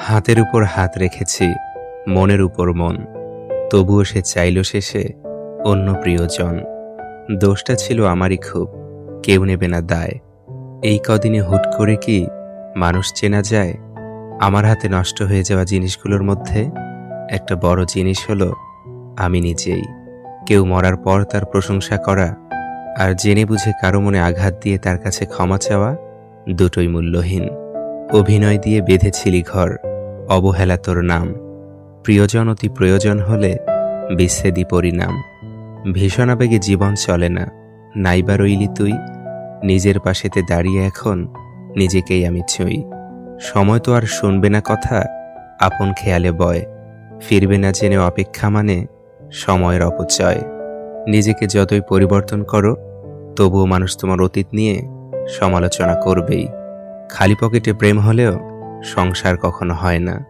হাতের উপর হাত রেখেছি, মনের উপর মন, তবুও সে চাইল শেষে অন্য প্রিয়জন। দোষটা ছিল আমারই খুব, কেউ নেবে না দায়। এই কদিনে হুট করে কি মানুষ চেনা যায়? আমার হাতে নষ্ট হয়ে যাওয়া জিনিসগুলোর মধ্যে একটা বড় জিনিস হলো আমি নিজেই। কেউ মরার পর তার প্রশংসা করা আর জেনে বুঝে কারো মনে আঘাত দিয়ে তার কাছে ক্ষমা চাওয়া দুটোই মূল্যহীন। অভিনয় দিয়ে বেঁধেছিলি ঘর, অবহেলা তোর নাম। প্রিয়জন অতি প্রয়োজন হলে বিচ্ছেদই পরিণাম। ভীষণ আবেগে জীবন চলে না, নাইবা রইলি তুই। নিজের পাশেতে দাঁড়িয়ে এখন নিজেকেই আমি ছুঁই। সময় তো আর শুনবে না কথা, আপন খেয়ালে বয়। ফিরবে না জেনে অপেক্ষা মানে সময়ের অপচয়। নিজেকে যতই পরিবর্তন করো, তবুও মানুষ তোমার অতীত নিয়ে সমালোচনা করবেই। খালি পকেটে প্রেম হলেও সংসার কখনো হয় না।